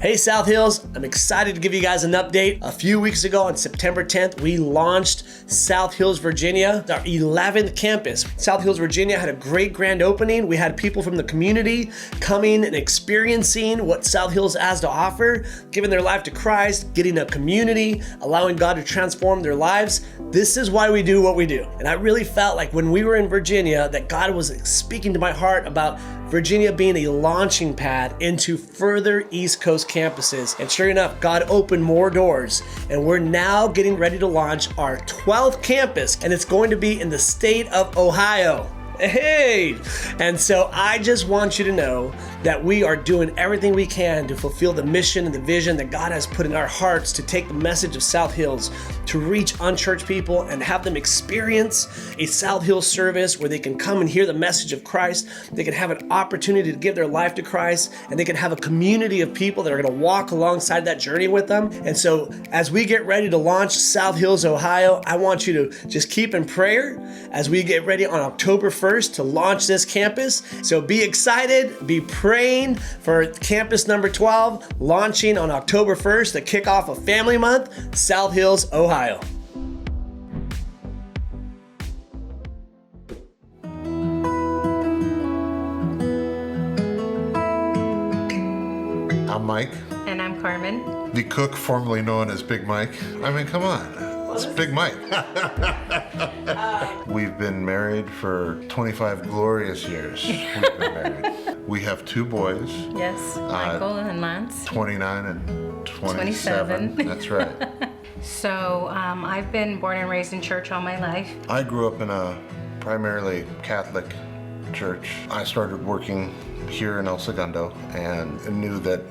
Hey South Hills, I'm excited to give you guys an update. A few weeks ago on September 10th, we launched South Hills, Virginia, our 11th campus. South Hills, Virginia had a great grand opening. We had people from the community coming and experiencing what South Hills has to offer, giving their life to Christ, getting a community, allowing God to transform their lives. This is why we do what we do. And I really felt like when we were in Virginia that God was speaking to my heart about Virginia being a launching pad into further East Coast campuses. And sure enough, God opened more doors. And we're now getting ready to launch our 12th campus, and it's going to be in the state of Ohio. Hey! And so I just want you to know that we are doing everything we can to fulfill the mission and the vision that God has put in our hearts to take the message of South Hills to reach unchurched people and have them experience a South Hills service where they can come and hear the message of Christ. They can have an opportunity to give their life to Christ, and they can have a community of people that are going to walk alongside that journey with them. And so as we get ready to launch South Hills, Ohio, I want you to just keep in prayer as we get ready on October 1st to launch this campus. So be excited, be praying for campus number 12, launching on October 1st, the kickoff of Family Month, South Hills, Ohio. I'm Mike. And I'm Carmen. The cook formerly known as Big Mike. I mean, come on. It's Big Mike. We've been married for 25 glorious years. We've been married. We have two boys. Yes, Michael and Lance. 29 and 27. That's right. So I've been born and raised in church all my life. I grew up in a primarily Catholic church. I started working here in El Segundo and knew that,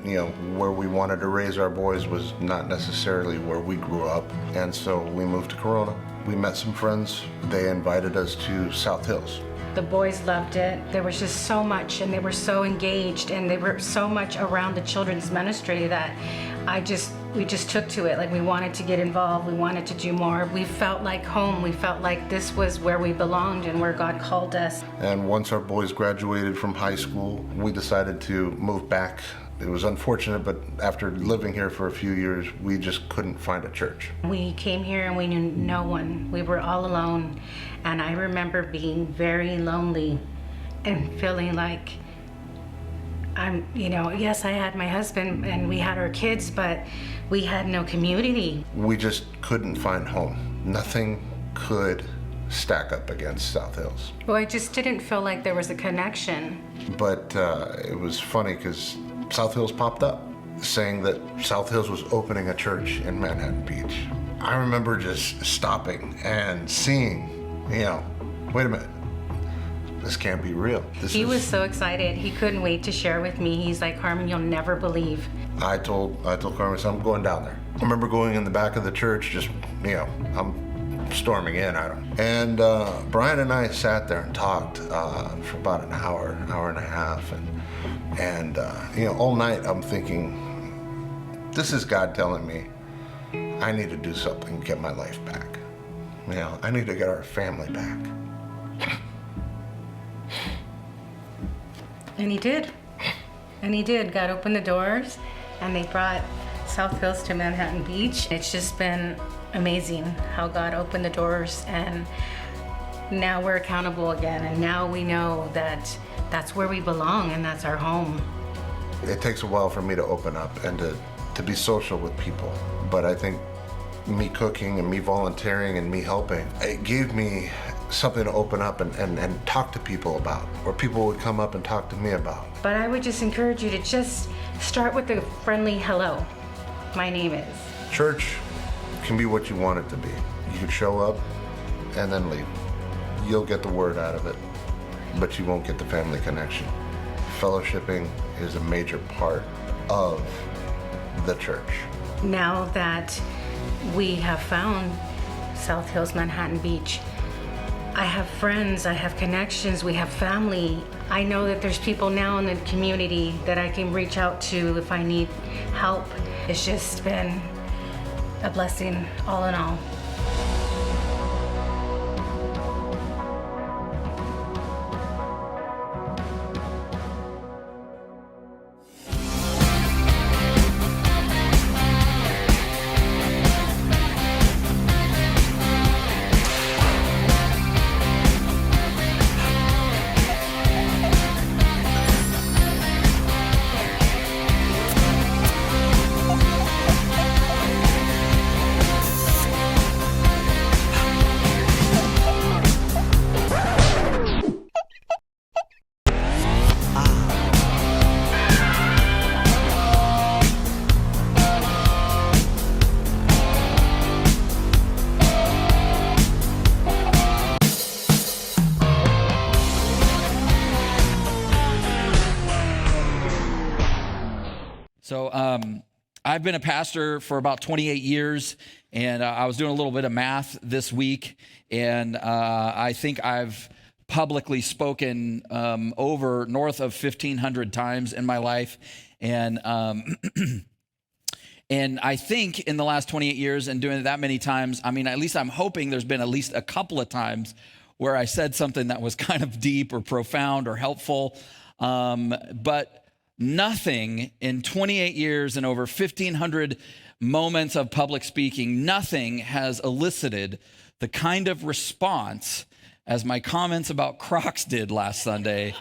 where we wanted to raise our boys was not necessarily where we grew up. And so we moved to Corona. We met some friends. They invited us to South Hills. The boys loved it. There was just so much, and they were so engaged, and they were so much around the children's ministry that we just took to it. Like, we wanted to get involved. We wanted to do more. We felt like home. We felt like this was where we belonged and where God called us. And once our boys graduated from high school, we decided to move back. It was unfortunate, but after living here for a few years, we just couldn't find a church. We came here and we knew no one. We were all alone. And I remember being very lonely and feeling like yes, I had my husband and we had our kids, but we had no community. We just couldn't find home. Nothing could stack up against South Hills. Well, I just didn't feel like there was a connection. But it was funny because South Hills popped up saying that South Hills was opening a church in Manhattan Beach. I remember just stopping and seeing, wait a minute. This can't be real. He was so excited. He couldn't wait to share with me. He's like, Carmen, you'll never believe. I told Carmen, I'm going down there. I remember going in the back of the church, just, I'm storming in. And Brian and I sat there and talked for about an hour and a half. And all night I'm thinking, this is God telling me I need to do something, get my life back. I need to get our family back. And he did. God opened the doors, and they brought South Hills to Manhattan Beach. It's just been amazing how God opened the doors, and now we're accountable again, and now we know that that's where we belong, and that's our home. It takes a while for me to open up and to be social with people, but I think me cooking and me volunteering and me helping, it gave me something to open up and talk to people about, or people would come up and talk to me about. But I would just encourage you to just start with a friendly hello. My name is. Church can be what you want it to be. You can show up and then leave. You'll get the word out of it, but you won't get the family connection. Fellowshipping is a major part of the church. Now that we have found South Hills, Manhattan Beach, I have friends, I have connections, we have family. I know that there's people now in the community that I can reach out to if I need help. It's just been a blessing all in all. I've been a pastor for about 28 years, and I was doing a little bit of math this week, and I think I've publicly spoken over north of 1,500 times in my life, and and I think in the last 28 years and doing it that many times, I mean, at least I'm hoping there's been at least a couple of times where I said something that was kind of deep or profound or helpful, but nothing in 28 years and over 1,500 moments of public speaking, nothing has elicited the kind of response as my comments about Crocs did last Sunday.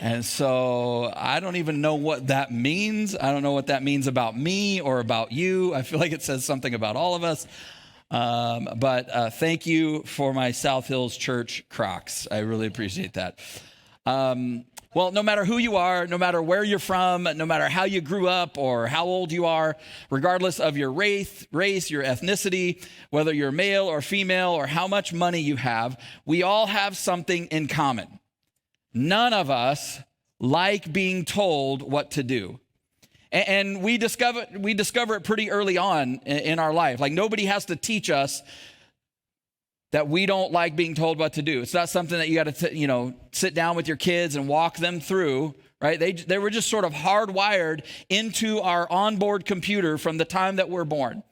And so I don't even know what that means. I don't know what that means about me or about you. I feel like it says something about all of us. But thank you for my South Hills Church Crocs. I really appreciate that. Well, no matter who you are, no matter where you're from, no matter how you grew up or how old you are, regardless of your race, your ethnicity, whether you're male or female or how much money you have, we all have something in common. None of us like being told what to do. And we discover it pretty early on in our life. Like nobody has to teach us that we don't like being told what to do. It's not something that you got to, sit down with your kids and walk them through, right? They were just sort of hardwired into our onboard computer from the time that we're born.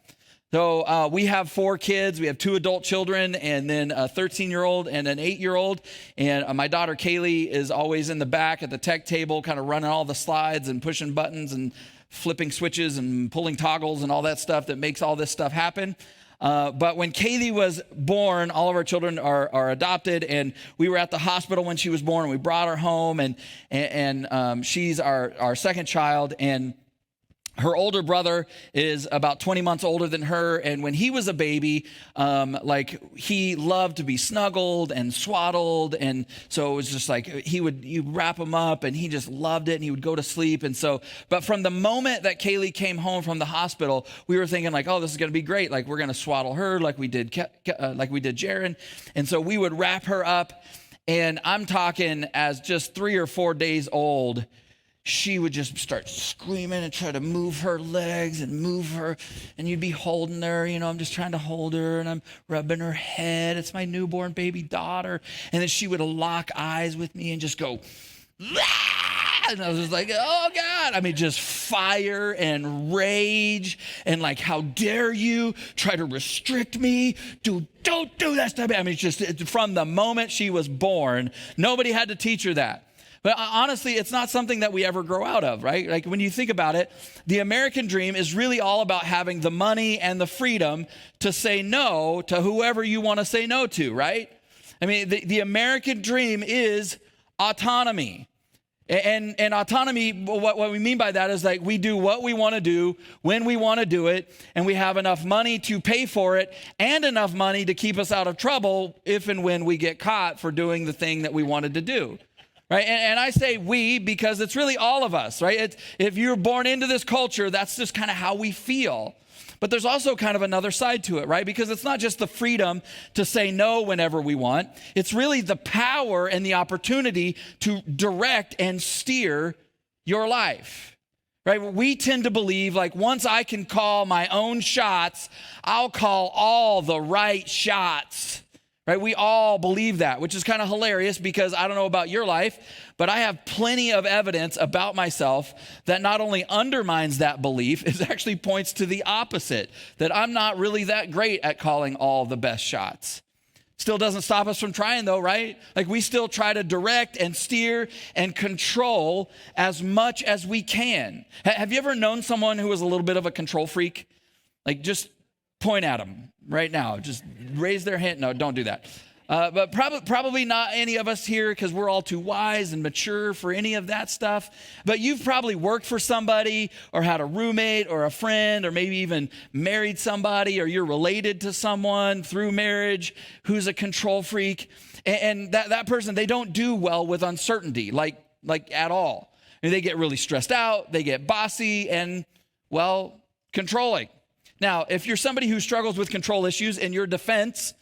So we have 4 kids. We have 2 adult children and then a 13-year-old and an 8-year-old. And my daughter Kaylee is always in the back at the tech table, kind of running all the slides and pushing buttons and flipping switches and pulling toggles and all that stuff that makes all this stuff happen. But when Kaylee was born, all of our children are adopted, and we were at the hospital when she was born, and we brought her home, and she's our second child, and her older brother is about 20 months older than her, and when he was a baby, he loved to be snuggled and swaddled, and so it was just like you wrap him up, and he just loved it, and he would go to sleep, and so. But from the moment that Kaylee came home from the hospital, we were thinking like, oh, this is going to be great, like we're going to swaddle her, like we did Jaren, and so we would wrap her up, and I'm talking as just 3 or 4 days old. She would just start screaming and try to move her legs and move her, and you'd be holding her, I'm just trying to hold her, and I'm rubbing her head. It's my newborn baby daughter. And then she would lock eyes with me and just go, ah! And I was just like, oh God. I mean, just fire and rage and like, how dare you try to restrict me? Don't do that stuff. I mean, just from the moment she was born, nobody had to teach her that. But honestly, it's not something that we ever grow out of, right? Like when you think about it, the American dream is really all about having the money and the freedom to say no to whoever you want to say no to, right? I mean, the American dream is autonomy. And autonomy, what we mean by that is like we do what we want to do when we want to do it, and we have enough money to pay for it and enough money to keep us out of trouble if and when we get caught for doing the thing that we wanted to do. Right? And I say we because it's really all of us, right? If you're born into this culture, that's just kind of how we feel. But there's also kind of another side to it, right? Because it's not just the freedom to say no whenever we want. It's really the power and the opportunity to direct and steer your life, right? We tend to believe like once I can call my own shots, I'll call all the right shots. Right? We all believe that, which is kind of hilarious because I don't know about your life, but I have plenty of evidence about myself that not only undermines that belief, it actually points to the opposite, that I'm not really that great at calling all the best shots. Still doesn't stop us from trying though, right? Like we still try to direct and steer and control as much as we can. Have you ever known someone who was a little bit of a control freak? Like just point at them right now. Just raise their hand. No, don't do that. But probably not any of us here because we're all too wise and mature for any of that stuff. But you've probably worked for somebody or had a roommate or a friend or maybe even married somebody or you're related to someone through marriage who's a control freak. And that person, they don't do well with uncertainty, like at all. I mean, they get really stressed out. They get bossy and, well, controlling. Now, if you're somebody who struggles with control issues in your defense,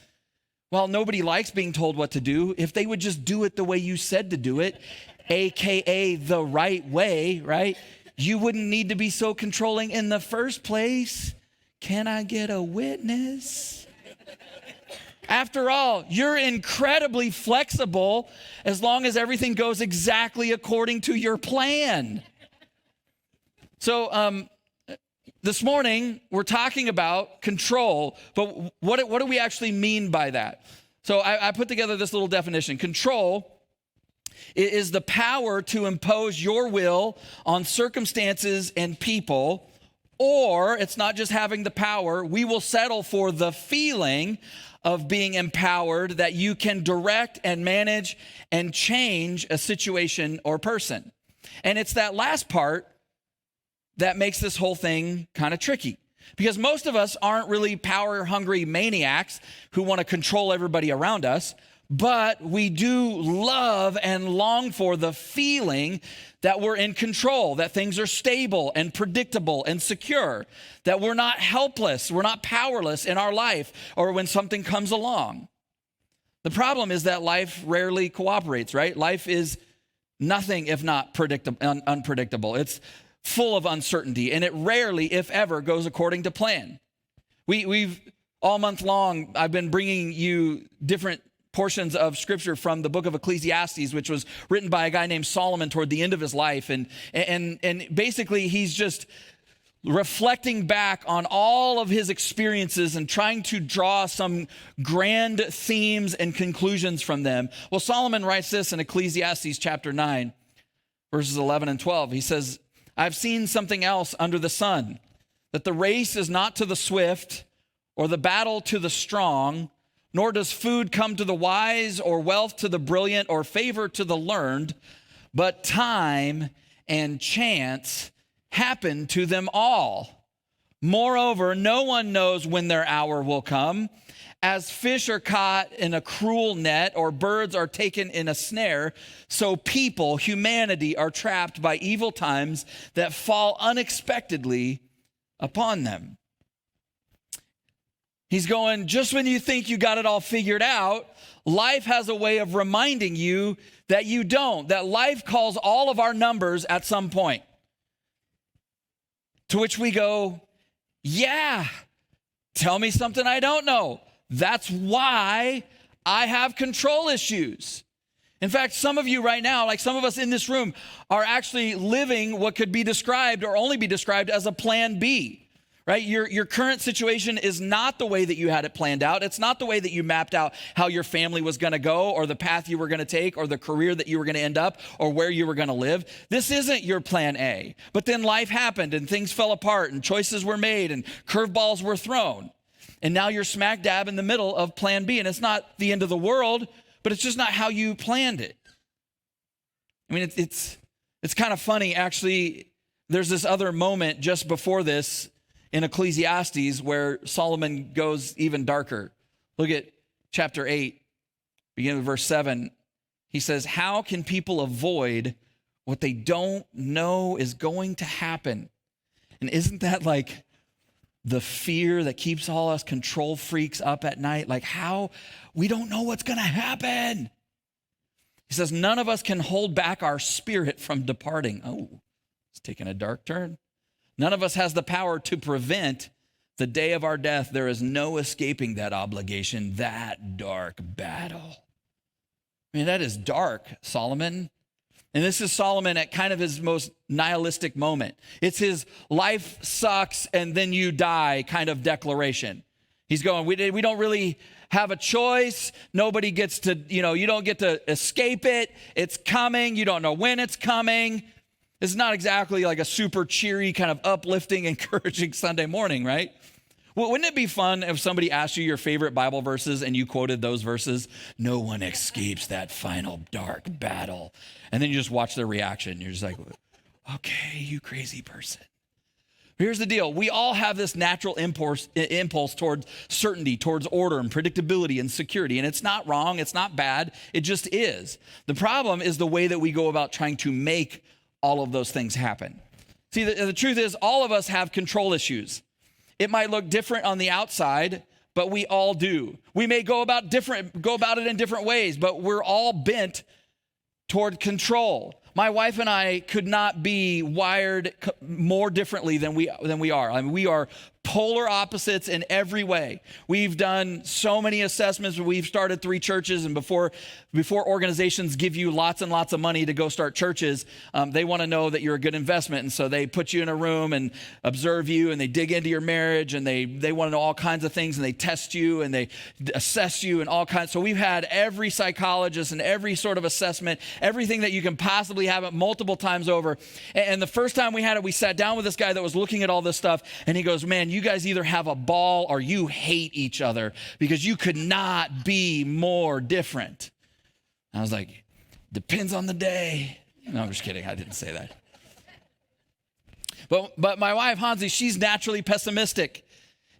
well, nobody likes being told what to do. If they would just do it the way you said to do it, AKA the right way, right? you wouldn't need to be so controlling in the first place. Can I get a witness? After all, you're incredibly flexible as long as everything goes exactly according to your plan. So this morning, we're talking about control, but what do we actually mean by that? So I put together this little definition. Control is the power to impose your will on circumstances and people, or it's not just having the power. We will settle for the feeling of being empowered that you can direct and manage and change a situation or person. And it's that last part that makes this whole thing kind of tricky, because most of us aren't really power-hungry maniacs who want to control everybody around us, but we do love and long for the feeling that we're in control, that things are stable and predictable and secure, that we're not helpless, we're not powerless in our life or when something comes along. The problem is that life rarely cooperates, right? Life is nothing if not unpredictable. It's full of uncertainty, and it rarely, if ever, goes according to plan. We've all month long, I've been bringing you different portions of scripture from the book of Ecclesiastes, which was written by a guy named Solomon toward the end of his life. And basically he's just reflecting back on all of his experiences and trying to draw some grand themes and conclusions from them. Well, Solomon writes this in Ecclesiastes chapter 9, verses 11 and 12. He says, I've seen something else under the sun, that the race is not to the swift or the battle to the strong, nor does food come to the wise or wealth to the brilliant or favor to the learned, but time and chance happen to them all. Moreover, no one knows when their hour will come. As fish are caught in a cruel net or birds are taken in a snare, so people, humanity, are trapped by evil times that fall unexpectedly upon them. He's going, just when you think you got it all figured out, life has a way of reminding you that you don't, that life calls all of our numbers at some point. To which we go, yeah, tell me something I don't know. That's why I have control issues. In fact, some of you right now, like some of us in this room, are actually living what could be described or only be described as a plan B. Right? Your current situation is not the way that you had it planned out. It's not the way that you mapped out how your family was going to go or the path you were going to take or the career that you were going to end up or where you were going to live. This isn't your plan A. But then life happened and things fell apart and choices were made and curveballs were thrown. And now you're smack dab in the middle of plan B. And it's not the end of the world, but it's just not how you planned it. I mean, it's kind of funny, actually. There's this other moment just before this in Ecclesiastes where Solomon goes even darker. Look at chapter 8, beginning with verse 7. He says, how can people avoid what they don't know is going to happen? And isn't that like the fear that keeps all us control freaks up at night? Like how we don't know what's going to happen. He says, none of us can hold back our spirit from departing. Oh, it's taking a dark turn. None of us has the power to prevent the day of our death. There is no escaping that obligation, that dark battle. I mean, that is dark, Solomon. And this is Solomon at kind of his most nihilistic moment. It's his life sucks and then you die kind of declaration. He's going, we don't really have a choice. Nobody gets to, you don't get to escape it. It's coming. You don't know when it's coming. It's not exactly like a super cheery, kind of uplifting, encouraging Sunday morning, right? Well, wouldn't it be fun if somebody asked you your favorite Bible verses and you quoted those verses? No one escapes that final dark battle. And then you just watch their reaction. You're just like, okay, you crazy person. Here's the deal. We all have this natural impulse towards certainty, towards order and predictability and security. And it's not wrong. It's not bad. It just is. The problem is the way that we go about trying to make all of those things happen. See, the truth is all of us have control issues. It might look different on the outside, but we all do. We may go about it in different ways, but we're all bent toward control. My wife and I could not be wired more differently than we are. I mean, we are polar opposites in every way. We've done so many assessments. We've started 3 churches, and before organizations give you lots and lots of money to go start churches, they want to know that you're a good investment. And so they put you in a room and observe you, and they dig into your marriage, and they want to know all kinds of things, and they test you, and they assess you, and all kinds. So we've had every psychologist and every sort of assessment, everything that you can possibly have it multiple times over. And the first time we had it, we sat down with this guy that was looking at all this stuff, and he goes, man, you guys either have a ball or you hate each other because you could not be more different. I was like, depends on the day. No, I'm just kidding. I didn't say that. But my wife, Hansi, she's naturally pessimistic.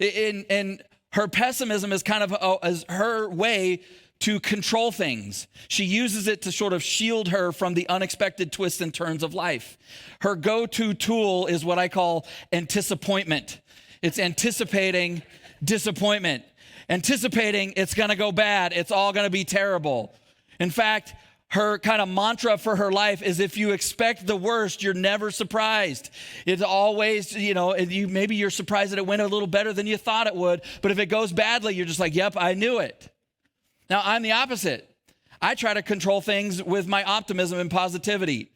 And her pessimism is kind of as her way to control things. She uses it to sort of shield her from the unexpected twists and turns of life. Her go-to tool is what I call anticipointment. It's anticipating disappointment. Anticipating it's going to go bad. It's all going to be terrible. In fact, her kind of mantra for her life is if you expect the worst, you're never surprised. It's always, maybe you're surprised that it went a little better than you thought it would. But if it goes badly, you're just like, yep, I knew it. Now, I'm the opposite. I try to control things with my optimism and positivity.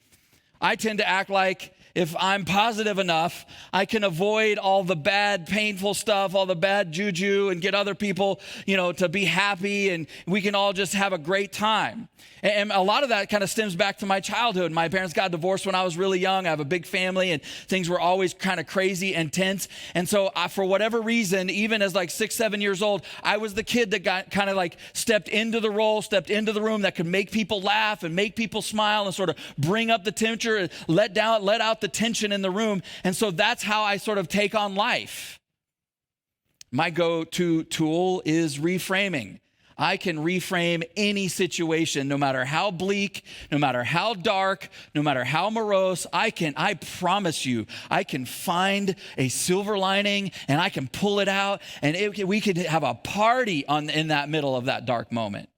I tend to act like if I'm positive enough, I can avoid all the bad, painful stuff, all the bad juju, and get other people, to be happy, and we can all just have a great time. And a lot of that kind of stems back to my childhood. My parents got divorced when I was really young. I have a big family, and things were always kind of crazy and tense. And so for whatever reason, even as like 6, 7 years old, I was the kid that got kind of like stepped into the role, stepped into the room that could make people laugh and make people smile and sort of bring up the temperature and let out the tension in the room. And so that's how I sort of take on life. My go-to tool is reframing. I can reframe any situation, no matter how bleak, no matter how dark, no matter how morose. I promise you, I can find a silver lining and I can pull it out, and we could have a party in that middle of that dark moment.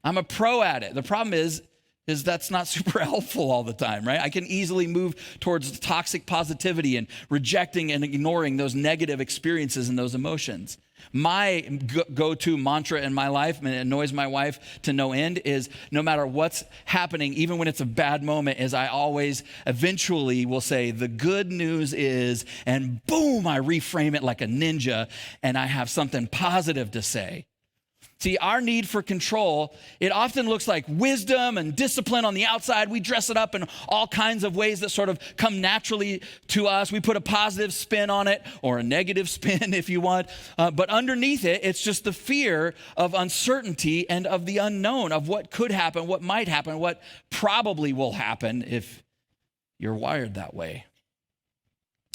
I'm a pro at it. The problem is that's not super helpful all the time, right? I can easily move towards toxic positivity and rejecting and ignoring those negative experiences and those emotions. My go-to mantra in my life, and it annoys my wife to no end, is no matter what's happening, even when it's a bad moment, is I always eventually will say, the good news is, and boom, I reframe it like a ninja, and I have something positive to say. See, our need for control, it often looks like wisdom and discipline on the outside. We dress it up in all kinds of ways that sort of come naturally to us. We put a positive spin on it, or a negative spin if you want. But underneath it, it's just the fear of uncertainty and of the unknown, of what could happen, what might happen, what probably will happen if you're wired that way.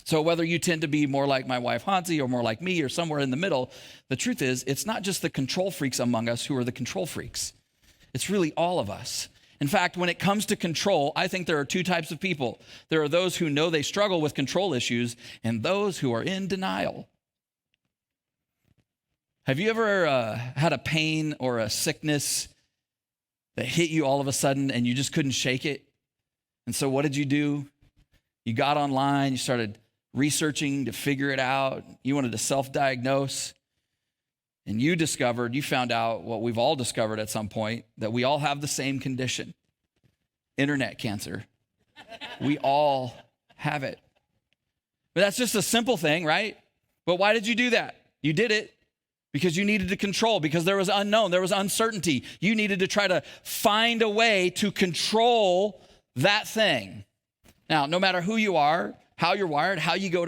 So whether you tend to be more like my wife, Hansi, or more like me, or somewhere in the middle, the truth is, it's not just the control freaks among us who are the control freaks. It's really all of us. In fact, when it comes to control, I think there are 2 types of people. There are those who know they struggle with control issues, and those who are in denial. Have you ever had a pain or a sickness that hit you all of a sudden and you just couldn't shake it? And so what did you do? You got online, you started researching to figure it out. You wanted to self-diagnose. And you found out what we've all discovered at some point, that we all have the same condition: internet cancer. We all have it. But that's just a simple thing, right? But why did you do that? You did it because you needed to control, because there was unknown, there was uncertainty. You needed to try to find a way to control that thing. Now, no matter who you are, how you're wired, how you go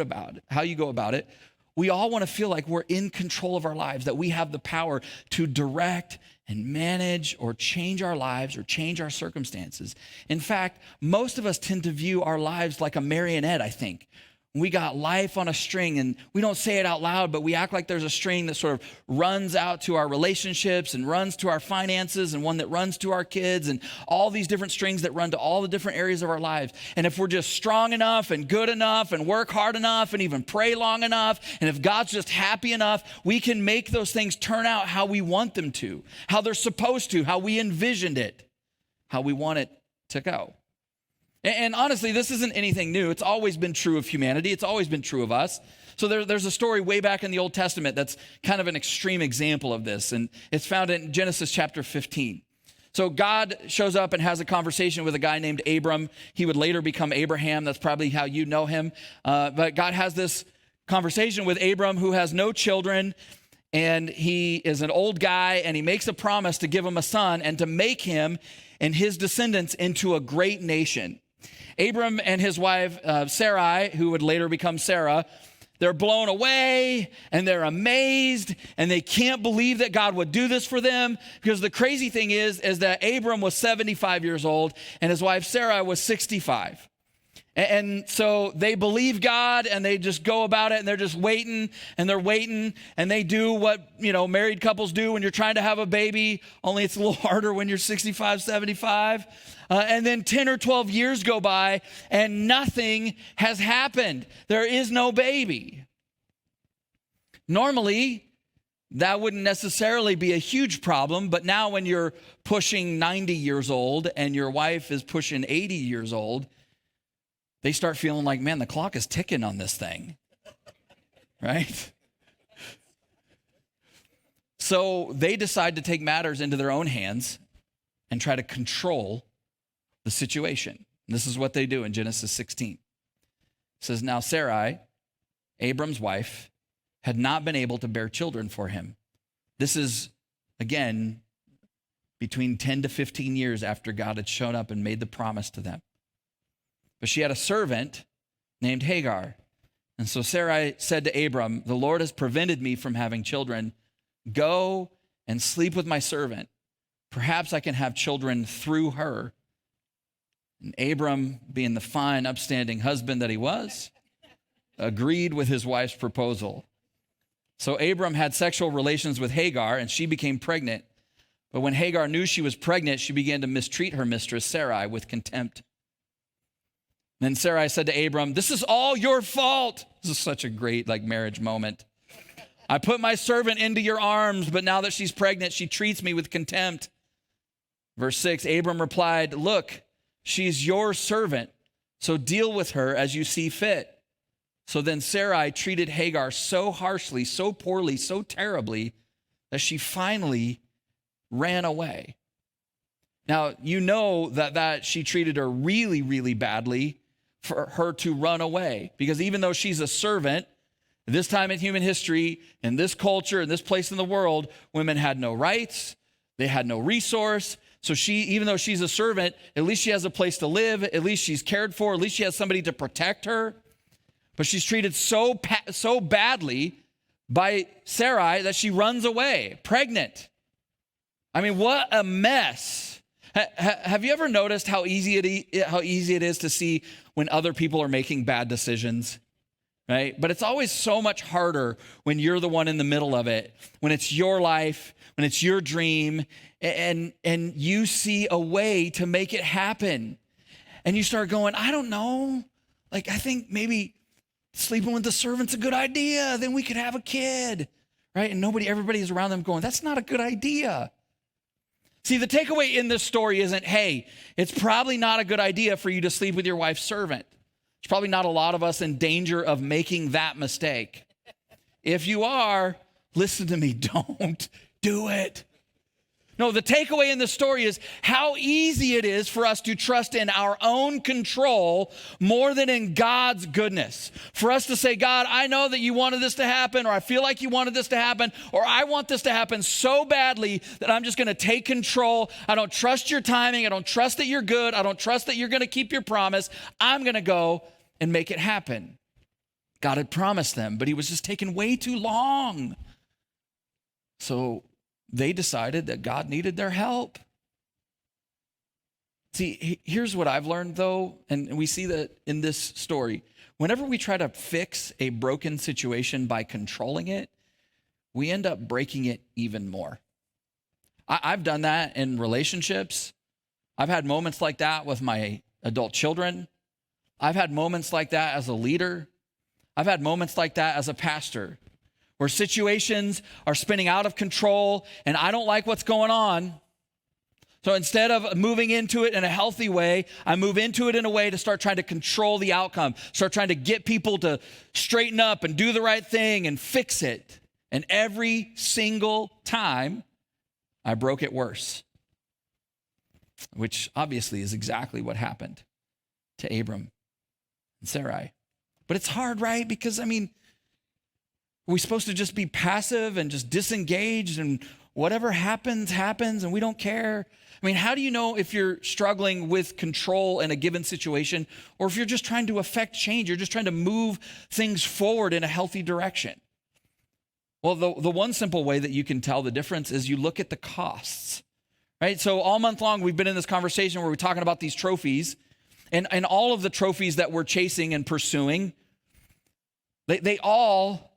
about it, we all want to feel like we're in control of our lives, that we have the power to direct and manage or change our lives or change our circumstances. In fact, most of us tend to view our lives like a marionette, I think. We got life on a string, and we don't say it out loud, but we act like there's a string that sort of runs out to our relationships and runs to our finances, and one that runs to our kids, and all these different strings that run to all the different areas of our lives. And if we're just strong enough and good enough and work hard enough and even pray long enough, and if God's just happy enough, we can make those things turn out how we want them to, how they're supposed to, how we envisioned it, how we want it to go. And honestly, this isn't anything new. It's always been true of humanity. It's always been true of us. So there's a story way back in the Old Testament that's kind of an extreme example of this, and it's found in Genesis chapter 15. So God shows up and has a conversation with a guy named Abram. He would later become Abraham. That's probably how you know him. But God has this conversation with Abram, who has no children, and he is an old guy, and he makes a promise to give him a son and to make him and his descendants into a great nation. Abram and his wife, Sarai, who would later become Sarah, they're blown away and they're amazed and they can't believe that God would do this for them, because the crazy thing is that Abram was 75 years old and his wife Sarah was 65. And so they believe God and they just go about it and they're just waiting and they're waiting and they do what, married couples do when you're trying to have a baby, only it's a little harder when you're 65, 75. And then 10 or 12 years go by and nothing has happened. There is no baby. Normally, that wouldn't necessarily be a huge problem, but now when you're pushing 90 years old and your wife is pushing 80 years old, they start feeling like, man, the clock is ticking on this thing, right? So they decide to take matters into their own hands and try to control the situation. And this is what they do in Genesis 16. It says, now Sarai, Abram's wife, had not been able to bear children for him. This is, again, between 10 to 15 years after God had shown up and made the promise to them. But she had a servant named Hagar. And so Sarai said to Abram, the Lord has prevented me from having children. Go and sleep with my servant. Perhaps I can have children through her. And Abram, being the fine, upstanding husband that he was, agreed with his wife's proposal. So Abram had sexual relations with Hagar, and she became pregnant. But when Hagar knew she was pregnant, she began to mistreat her mistress Sarai with contempt. Then Sarai said to Abram, this is all your fault. This is such a great marriage moment. I put my servant into your arms, but now that she's pregnant, she treats me with contempt. Verse 6, Abram replied, look, she's your servant, so deal with her as you see fit. So then Sarai treated Hagar so harshly, so poorly, so terribly, that she finally ran away. Now, you know that she treated her really, really badly for her to run away, because even though she's a servant, this time in human history, in this culture, in this place in the world, women had no rights, they had no resource. So she, even though she's a servant, at least she has a place to live, at least she's cared for, at least she has somebody to protect her. But she's treated so badly by Sarai that she runs away, pregnant. I mean, what a mess. Have you ever noticed how easy it is to see when other people are making bad decisions, right? But it's always so much harder when you're the one in the middle of it, when it's your life, when it's your dream, and you see a way to make it happen. And you start going, I don't know, I think maybe sleeping with the servant's a good idea. Then we could have a kid, right? And everybody is around them going, that's not a good idea. See, the takeaway in this story isn't, hey, it's probably not a good idea for you to sleep with your wife's servant. There's probably not a lot of us in danger of making that mistake. If you are, listen to me, don't do it. No, the takeaway in the story is how easy it is for us to trust in our own control more than in God's goodness. For us to say, God, I know that you wanted this to happen, or I feel like you wanted this to happen, or I want this to happen so badly that I'm just going to take control. I don't trust your timing. I don't trust that you're good. I don't trust that you're going to keep your promise. I'm going to go and make it happen. God had promised them, but he was just taking way too long. So they decided that God needed their help. See, here's what I've learned, though, and we see that in this story. Whenever we try to fix a broken situation by controlling it, we end up breaking it even more. I've done that in relationships. I've had moments like that with my adult children. I've had moments like that as a leader. I've had moments like that as a pastor, where situations are spinning out of control and I don't like what's going on. So instead of moving into it in a healthy way, I move into it in a way to start trying to control the outcome, start trying to get people to straighten up and do the right thing and fix it. And every single time, I broke it worse, which obviously is exactly what happened to Abram and Sarai. But it's hard, right? Because, are we supposed to just be passive and just disengaged and whatever happens, happens and we don't care? How do you know if you're struggling with control in a given situation or if you're just trying to affect change, you're just trying to move things forward in a healthy direction? Well, the one simple way that you can tell the difference is you look at the costs, right? So all month long, we've been in this conversation where we're talking about these trophies and all of the trophies that we're chasing and pursuing, they all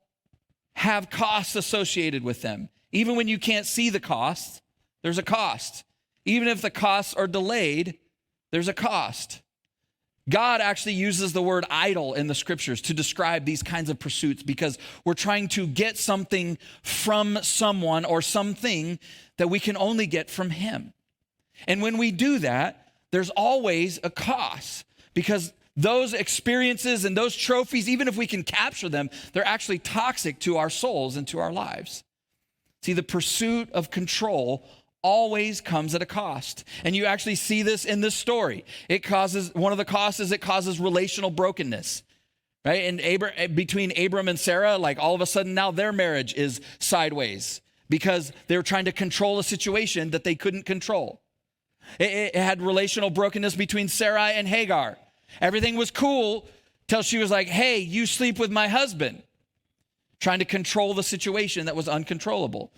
have costs associated with them. Even when you can't see the cost, there's a cost. Even if the costs are delayed, there's a cost. God actually uses the word idol in the scriptures to describe these kinds of pursuits because we're trying to get something from someone or something that we can only get from him. And when we do that, there's always a cost because those experiences and those trophies, even if we can capture them, they're actually toxic to our souls and to our lives. See, the pursuit of control always comes at a cost. And you actually see this in this story. One of the costs is it causes relational brokenness, right? And between Abram and Sarah, like all of a sudden now their marriage is sideways because they were trying to control a situation that they couldn't control. It had relational brokenness between Sarai and Hagar. Everything was cool till she was like, hey, you sleep with my husband, trying to control the situation that was uncontrollable.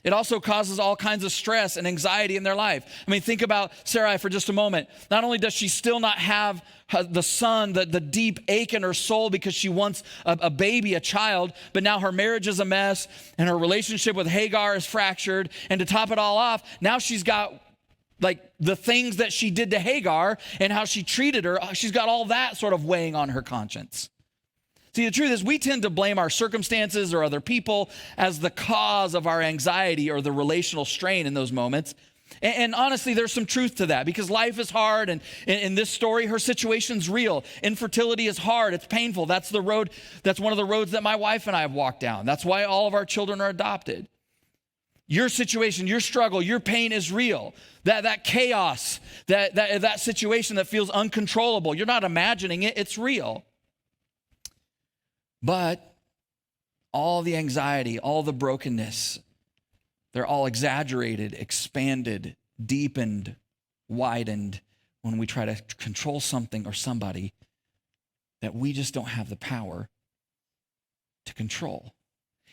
It also causes all kinds of stress and anxiety in their life. Think about Sarai for just a moment. Not only does she still not have the son, the deep ache in her soul because she wants a baby, a child, but now her marriage is a mess and her relationship with Hagar is fractured. And to top it all off, now she's got the things that she did to Hagar and how she treated her. She's got all that sort of weighing on her conscience. See, the truth is we tend to blame our circumstances or other people as the cause of our anxiety or the relational strain in those moments. And honestly, there's some truth to that because life is hard. And in this story, her situation's real. Infertility is hard. It's painful. That's the road. That's one of the roads that my wife and I have walked down. That's why all of our children are adopted. Your situation, your struggle, your pain is real. That chaos, that situation that feels uncontrollable, you're not imagining it. It's real. But all the anxiety, all the brokenness, they're all exaggerated, expanded, deepened, widened when we try to control something or somebody that we just don't have the power to control.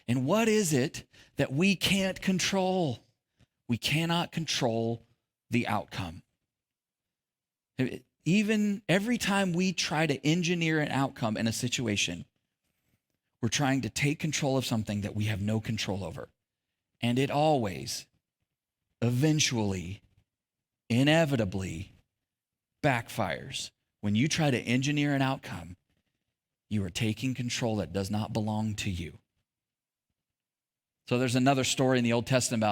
And what is it that we can't control? We cannot control the outcome. Even every time we try to engineer an outcome in a situation, we're trying to take control of something that we have no control over. And it always, eventually, inevitably backfires. When you try to engineer an outcome, you are taking control that does not belong to you. So there's another story in the Old Testament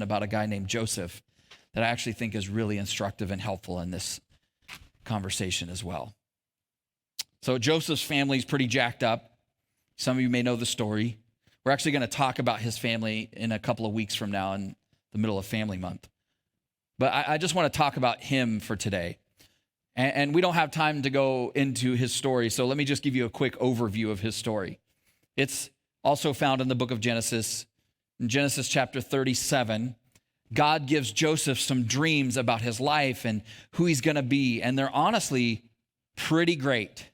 about a guy named Joseph that I actually think is really instructive and helpful in this conversation as well. So Joseph's family is pretty jacked up. Some of you may know the story. We're actually going to talk about his family in a couple of weeks from now in the middle of Family Month. But I just want to talk about him for today. And we don't have time to go into his story, so let me just give you a quick overview of his story. It's also found in the book of Genesis. In Genesis chapter 37, God gives Joseph some dreams about his life and who he's going to be, and they're honestly pretty great.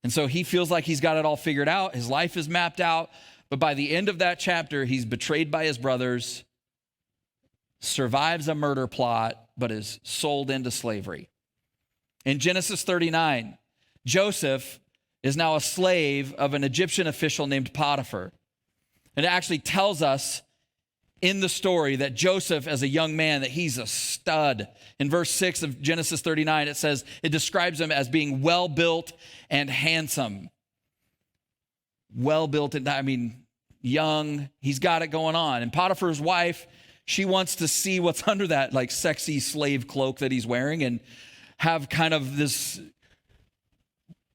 And so he feels like he's got it all figured out. His life is mapped out. But by the end of that chapter, he's betrayed by his brothers, survives a murder plot, but is sold into slavery. In Genesis 39, Joseph is now a slave of an Egyptian official named Potiphar. And it actually tells us in the story that Joseph, as a young man, that he's a stud. In verse 6 of Genesis 39, it describes him as being well-built and handsome. Well-built, young, he's got it going on. And Potiphar's wife, she wants to see what's under that like sexy slave cloak that he's wearing and have kind of this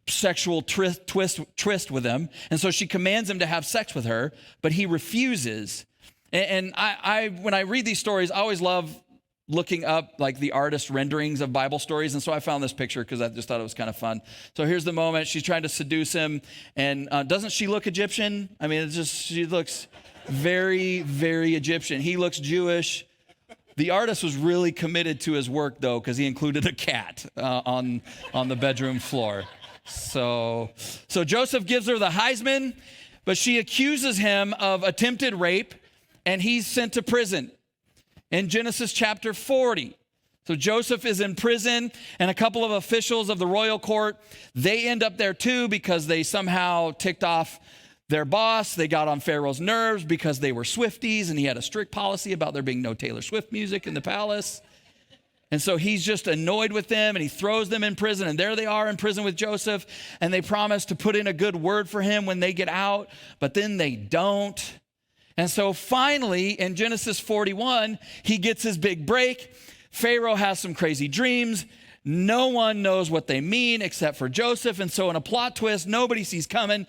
sexual twist with him. And so she commands him to have sex with her, but he refuses. And I when I read these stories, I always love looking up like the artist renderings of Bible stories. And so I found this picture because I just thought it was kind of fun. So here's the moment. She's trying to seduce him. And doesn't she look Egyptian? I mean, she looks very, very Egyptian. He looks Jewish. The artist was really committed to his work, though, because he included a cat on the bedroom floor. So Joseph gives her the Heisman, but she accuses him of attempted rape, and he's sent to prison. In Genesis chapter 40. So Joseph is in prison, and a couple of officials of the royal court, they end up there too because they somehow ticked off their boss. They got on Pharaoh's nerves because they were Swifties, and he had a strict policy about there being no Taylor Swift music in the palace. And so he's just annoyed with them, and he throws them in prison, and there they are in prison with Joseph, and they promise to put in a good word for him when they get out, but then they don't. And so finally, in Genesis 41, he gets his big break. Pharaoh has some crazy dreams. No one knows what they mean except for Joseph. And so in a plot twist nobody sees coming,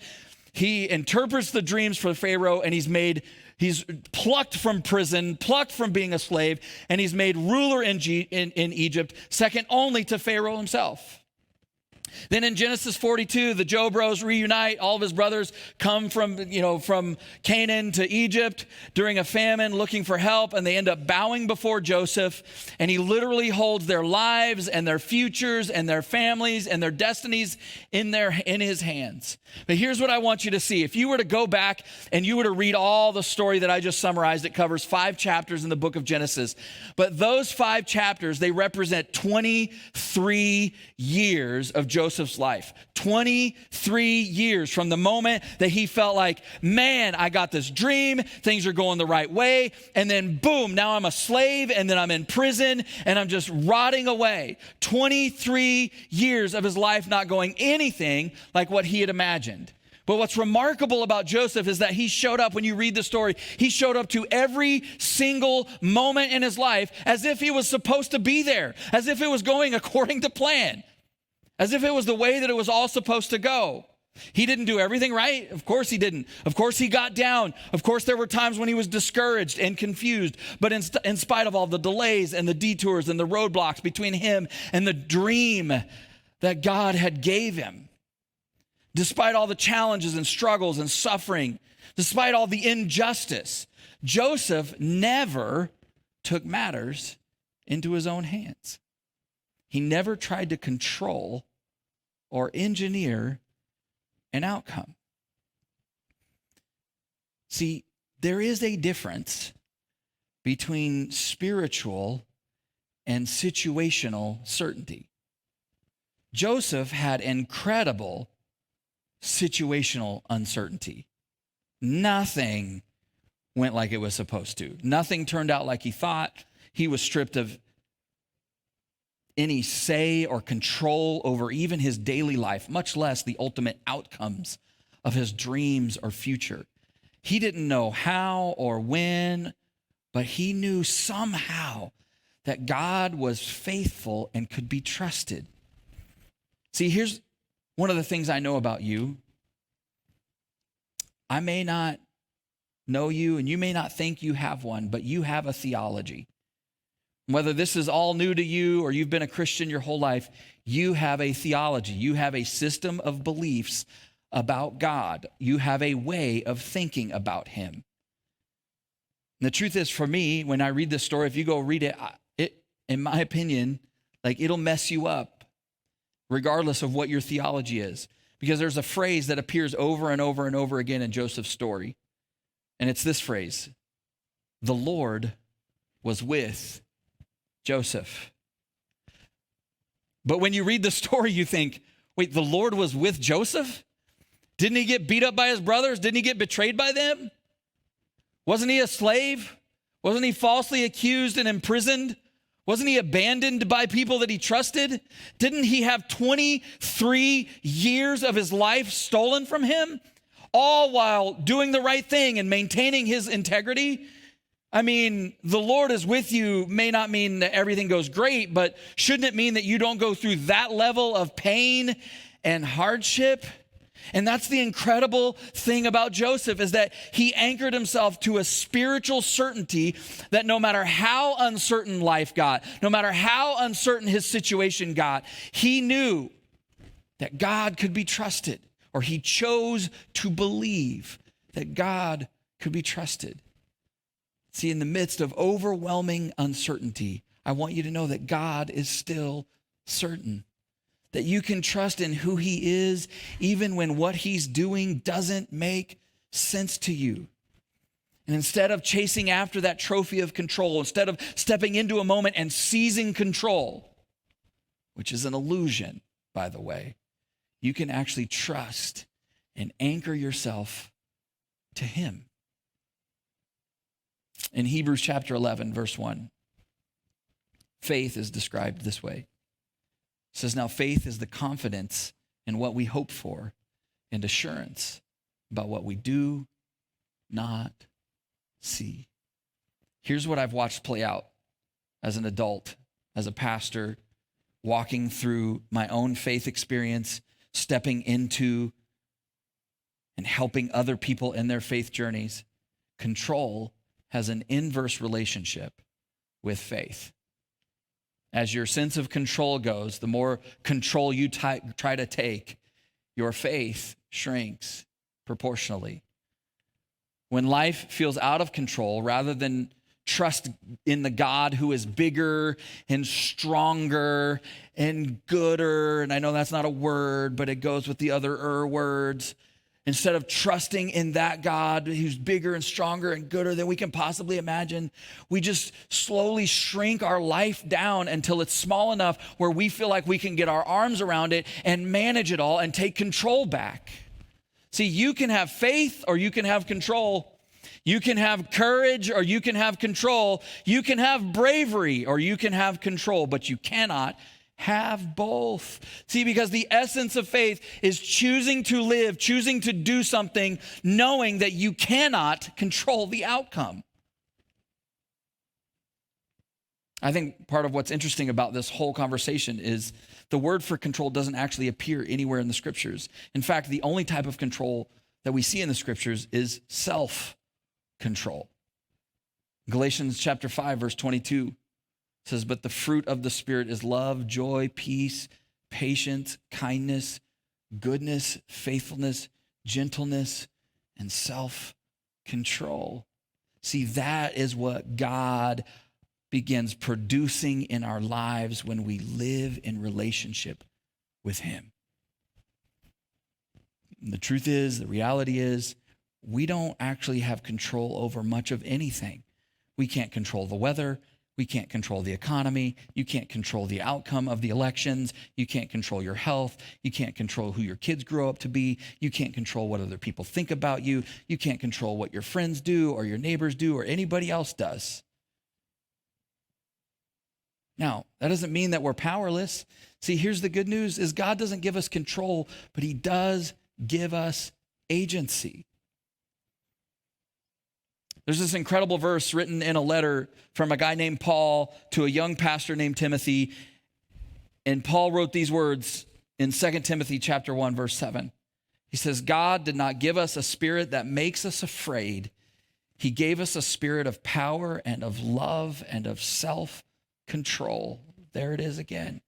he interprets the dreams for Pharaoh, and he's plucked from prison, plucked from being a slave, and he's made ruler in Egypt, second only to Pharaoh himself. Then in Genesis 42, the Joe Bros reunite. All of his brothers come from Canaan to Egypt during a famine looking for help, and they end up bowing before Joseph, and he literally holds their lives and their futures and their families and their destinies in his hands. But here's what I want you to see. If you were to go back and you were to read all the story that I just summarized, it covers 5 chapters in the book of Genesis. But those 5 chapters, they represent 23 years of Joseph's life. 23 years from the moment that he felt like, man, I got this dream, things are going the right way, and then boom, now I'm a slave, and then I'm in prison, and I'm just rotting away. 23 years of his life not going anything like what he had imagined. But what's remarkable about Joseph is that he showed up, when you read the story, he showed up to every single moment in his life as if he was supposed to be there, as if it was going according to plan, as if it was the way that it was all supposed to go. He didn't do everything right. Of course he didn't. Of course he got down. Of course there were times when he was discouraged and confused. But in spite of all the delays and the detours and the roadblocks between him and the dream that God had gave him, despite all the challenges and struggles and suffering, despite all the injustice, Joseph never took matters into his own hands. He never tried to control or engineer an outcome. See, there is a difference between spiritual and situational certainty. Joseph had incredible situational uncertainty. Nothing went like it was supposed to. Nothing turned out like he thought. He was stripped of any say or control over even his daily life, much less the ultimate outcomes of his dreams or future. He didn't know how or when, but he knew somehow that God was faithful and could be trusted. See, here's one of the things I know about you. I may not know you, and you may not think you have one, but you have a theology. Whether this is all new to you or you've been a Christian your whole life, you have a theology. You have a system of beliefs about God. You have a way of thinking about him. And the truth is, for me, when I read this story, if you go read it, in my opinion, like it'll mess you up regardless of what your theology is. Because there's a phrase that appears over and over and over again in Joseph's story. And it's this phrase: the Lord was with Joseph. But when you read the story, you think, wait, the Lord was with Joseph? Didn't he get beat up by his brothers? Didn't he get betrayed by them? Wasn't he a slave? Wasn't he falsely accused and imprisoned? Wasn't he abandoned by people that he trusted? Didn't he have 23 years of his life stolen from him? All while doing the right thing and maintaining his integrity? I mean, the Lord is with you may not mean that everything goes great, but shouldn't it mean that you don't go through that level of pain and hardship? And that's the incredible thing about Joseph, is that he anchored himself to a spiritual certainty that no matter how uncertain life got, no matter how uncertain his situation got, he knew that God could be trusted, or he chose to believe that God could be trusted. See, in the midst of overwhelming uncertainty, I want you to know that God is still certain, that you can trust in who he is, even when what he's doing doesn't make sense to you. And instead of chasing after that trophy of control, instead of stepping into a moment and seizing control, which is an illusion, by the way, you can actually trust and anchor yourself to him. In Hebrews chapter 11, verse 1, faith is described this way. It says, now faith is the confidence in what we hope for and assurance about what we do not see. Here's what I've watched play out as an adult, as a pastor, walking through my own faith experience, stepping into and helping other people in their faith journeys. Control has an inverse relationship with faith. As your sense of control goes, the more control you try to take, your faith shrinks proportionally. When life feels out of control, rather than trust in the God who is bigger and stronger and gooder, and I know that's not a word, but it goes with the other words. Instead of trusting in that God who's bigger and stronger and gooder than we can possibly imagine, we just slowly shrink our life down until it's small enough where we feel like we can get our arms around it and manage it all and take control back. See, you can have faith or you can have control. You can have courage or you can have control. You can have bravery or you can have control, but you cannot have both. See, because the essence of faith is choosing to live, choosing to do something, knowing that you cannot control the outcome. I think part of what's interesting about this whole conversation is the word for control doesn't actually appear anywhere in the scriptures. In fact, the only type of control that we see in the scriptures is self-control. Galatians chapter 5, verse 22 says, but the fruit of the Spirit is love, joy, peace, patience, kindness, goodness, faithfulness, gentleness, and self-control. See, that is what God begins producing in our lives when we live in relationship with him. And the truth is, the reality is, we don't actually have control over much of anything. We can't control the weather. We can't control the economy. You can't control the outcome of the elections. You can't control your health. You can't control who your kids grow up to be. You can't control what other people think about you. You can't control what your friends do or your neighbors do or anybody else does. Now, that doesn't mean that we're powerless. See, here's the good news is God doesn't give us control, but he does give us agency. There's this incredible verse written in a letter from a guy named Paul to a young pastor named Timothy. And Paul wrote these words in 2 Timothy chapter 1, verse 7. He says, God did not give us a spirit that makes us afraid. He gave us a spirit of power and of love and of self-control. There it is again.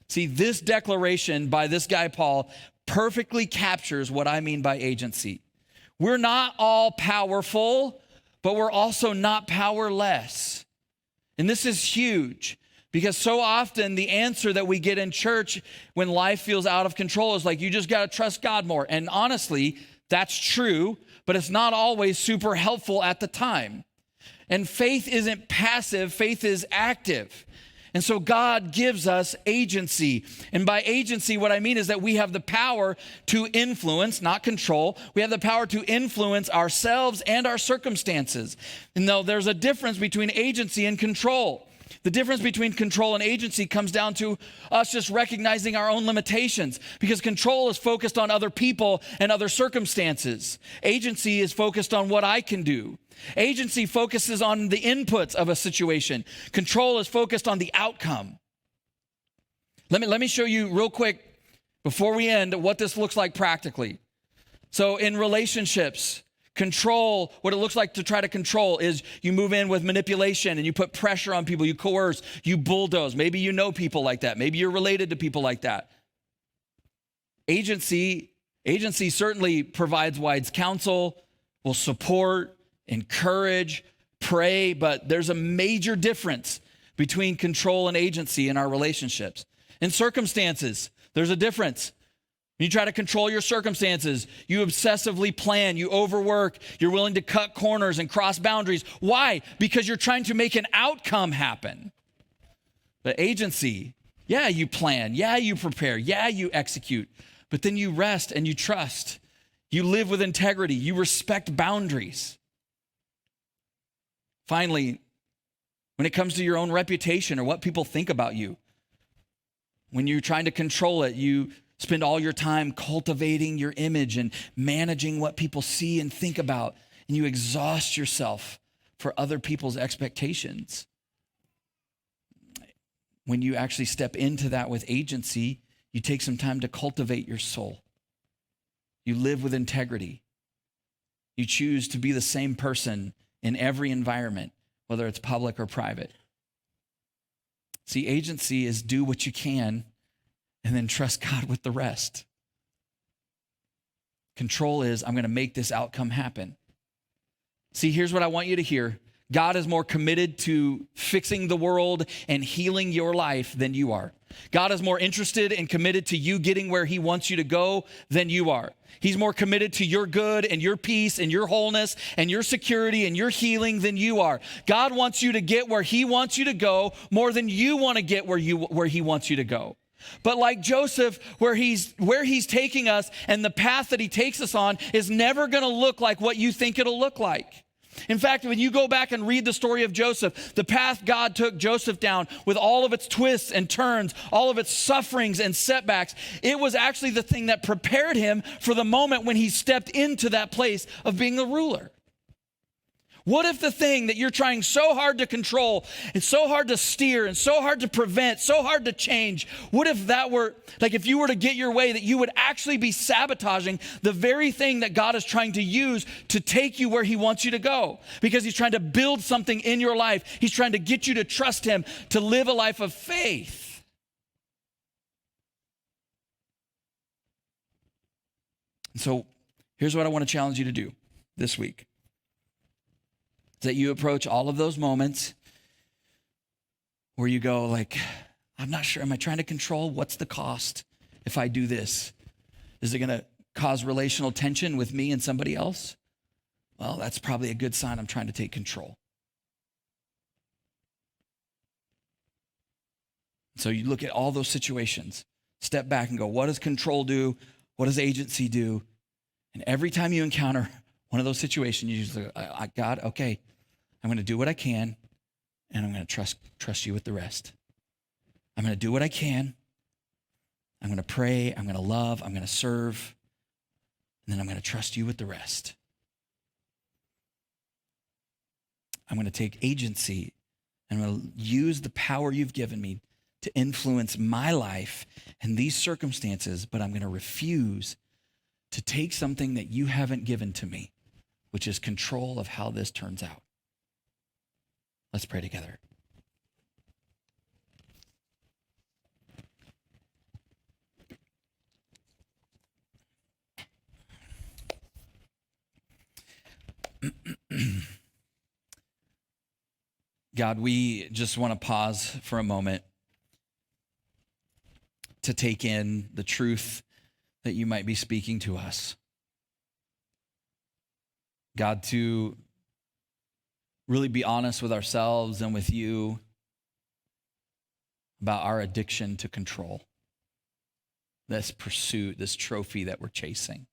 See, this declaration by this guy, Paul, perfectly captures what I mean by agency. We're not all powerful, but we're also not powerless. And this is huge because so often the answer that we get in church when life feels out of control is like, you just got to trust God more. And honestly, that's true, but it's not always super helpful at the time. And faith isn't passive, faith is active. And so God gives us agency. And by agency, what I mean is that we have the power to influence, not control. We have the power to influence ourselves and our circumstances. And though there's a difference between agency and control. The difference between control and agency comes down to us just recognizing our own limitations, because control is focused on other people and other circumstances. Agency is focused on what I can do. Agency focuses on the inputs of a situation. Control is focused on the outcome. Let me show you real quick before we end what this looks like practically. So in relationships, control, what it looks like to try to control is you move in with manipulation and you put pressure on people, you coerce, you bulldoze. Maybe you know people like that. Maybe you're related to people like that. Agency certainly provides wise counsel, will support, encourage, pray, but there's a major difference between control and agency in our relationships. In circumstances, there's a difference. You try to control your circumstances. You obsessively plan. You overwork. You're willing to cut corners and cross boundaries. Why? Because you're trying to make an outcome happen. But agency, yeah, you plan. Yeah, you prepare. Yeah, you execute. But then you rest and you trust. You live with integrity. You respect boundaries. Finally, when it comes to your own reputation or what people think about you, when you're trying to control it, you spend all your time cultivating your image and managing what people see and think about, and you exhaust yourself for other people's expectations. When you actually step into that with agency, you take some time to cultivate your soul. You live with integrity. You choose to be the same person in every environment, whether it's public or private. See, agency is do what you can and then trust God with the rest. Control is, I'm going to make this outcome happen. See, here's what I want you to hear. God is more committed to fixing the world and healing your life than you are. God is more interested and committed to you getting where he wants you to go than you are. He's more committed to your good and your peace and your wholeness and your security and your healing than you are. God wants you to get where he wants you to go more than you want to get where he wants you to go. But like Joseph, where he's taking us and the path that he takes us on is never going to look like what you think it'll look like. In fact, when you go back and read the story of Joseph, the path God took Joseph down with all of its twists and turns, all of its sufferings and setbacks, it was actually the thing that prepared him for the moment when he stepped into that place of being a ruler. What if the thing that you're trying so hard to control and so hard to steer and so hard to prevent, so hard to change, what if that were, like if you were to get your way, that you would actually be sabotaging the very thing that God is trying to use to take you where he wants you to go? Because he's trying to build something in your life. He's trying to get you to trust him, to live a life of faith. And so here's what I want to challenge you to do this week. That you approach all of those moments where you go like, I'm not sure, am I trying to control? What's the cost if I do this? Is it going to cause relational tension with me and somebody else? Well, that's probably a good sign I'm trying to take control. So you look at all those situations, step back and go, what does control do? What does agency do? And every time you encounter one of those situations, you just go, God, okay, I'm going to do what I can, and I'm going to trust you with the rest. I'm going to do what I can. I'm going to pray. I'm going to love. I'm going to serve. And then I'm going to trust you with the rest. I'm going to take agency. I'm going to use the power you've given me to influence my life and these circumstances, but I'm going to refuse to take something that you haven't given to me, which is control of how this turns out. Let's pray together. God, we just want to pause for a moment to take in the truth that you might be speaking to us. God, to really be honest with ourselves and with you about our addiction to control, this pursuit, this trophy that we're chasing,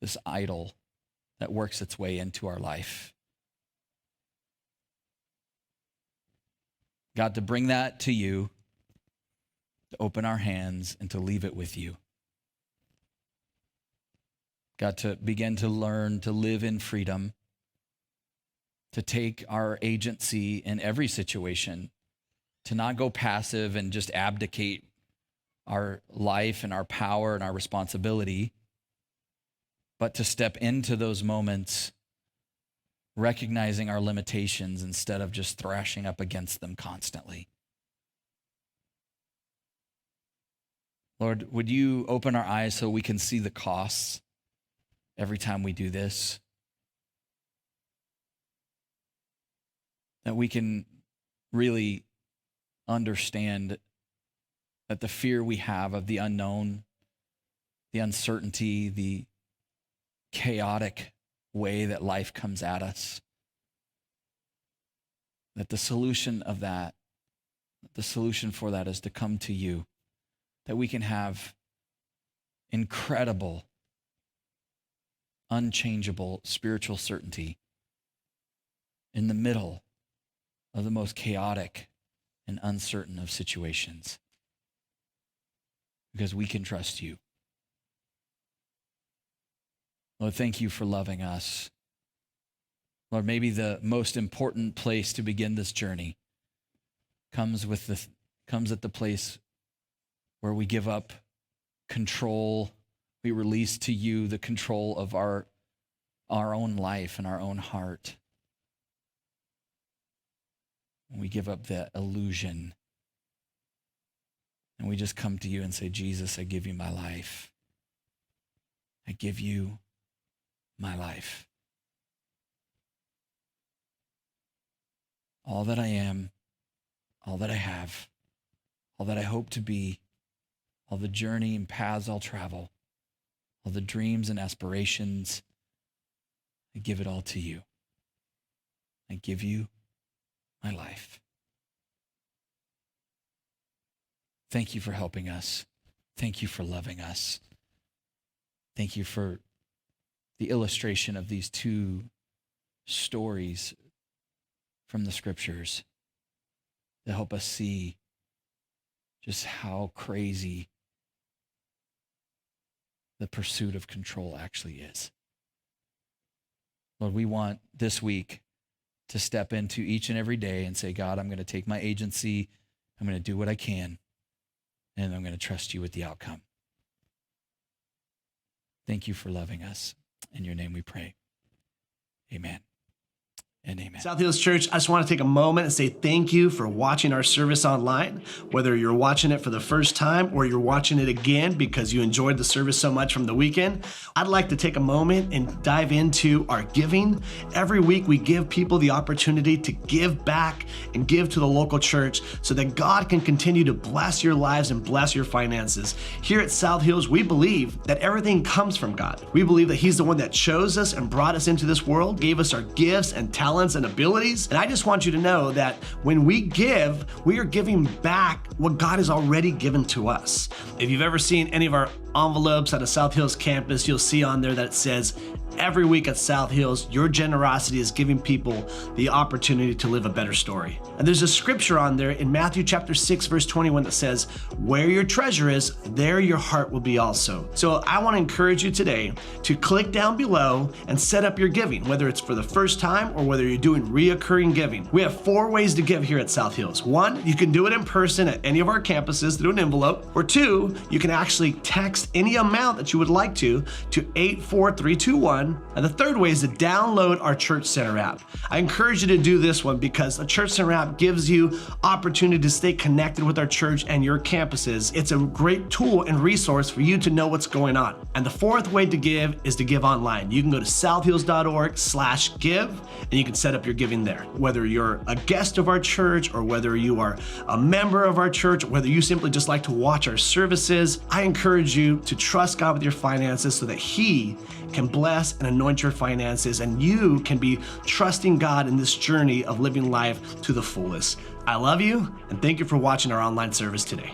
this idol that works its way into our life. God, to bring that to you, to open our hands and to leave it with you. God, to begin to learn to live in freedom, to take our agency in every situation, to not go passive and just abdicate our life and our power and our responsibility, but to step into those moments recognizing our limitations instead of just thrashing up against them constantly. Lord, would you open our eyes so we can see the costs every time we do this? That we can really understand that the fear we have of the unknown, the uncertainty, the chaotic way that life comes at us, that the solution of that, the solution for that is to come to you, that we can have incredible, unchangeable spiritual certainty in the middle of the most chaotic and uncertain of situations, because we can trust you. Lord, thank you for loving us. Lord, maybe the most important place to begin this journey comes at the place where we give up control. We release to you the control of our own life and our own heart. And we give up that illusion. And we just come to you and say, Jesus, I give you my life. I give you my life. All that I am, all that I have, all that I hope to be, all the journey and paths I'll travel, all the dreams and aspirations, I give it all to you. I give you my life. Thank you for helping us. Thank you for loving us. Thank you for the illustration of these two stories from the scriptures that help us see just how crazy the pursuit of control actually is. Lord, we want this week to step into each and every day and say, God, I'm going to take my agency, I'm going to do what I can, and I'm going to trust you with the outcome. Thank you for loving us. In your name we pray. Amen. And amen. South Hills Church, I just want to take a moment and say thank you for watching our service online. Whether you're watching it for the first time or you're watching it again because you enjoyed the service so much from the weekend, I'd like to take a moment and dive into our giving. Every week we give people the opportunity to give back and give to the local church so that God can continue to bless your lives and bless your finances. Here at South Hills, we believe that everything comes from God. We believe that He's the one that chose us and brought us into this world, gave us our gifts and talents and abilities. And I just want you to know that when we give, we are giving back what God has already given to us. If you've ever seen any of our envelopes at a South Hills campus, you'll see on there that it says, every week at South Hills, your generosity is giving people the opportunity to live a better story. And there's a scripture on there in Matthew chapter 6, verse 21 that says, where your treasure is, there your heart will be also. So I want to encourage you today to click down below and set up your giving, whether it's for the first time or whether you're doing reoccurring giving. We have 4 ways to give here at South Hills. 1, you can do it in person at any of our campuses through an envelope. Or 2, you can actually text any amount that you would like to 84321. And the third way is to download our Church Center app. I encourage you to do this one because the Church Center app gives you opportunity to stay connected with our church and your campuses. It's a great tool and resource for you to know what's going on. And the fourth way to give is to give online. You can go to southhills.org/give and you can set up your giving there. Whether you're a guest of our church or whether you are a member of our church, whether you simply just like to watch our services, I encourage you to trust God with your finances so that He can bless and anoint your finances and you can be trusting God in this journey of living life to the fullest. I love you and thank you for watching our online service today.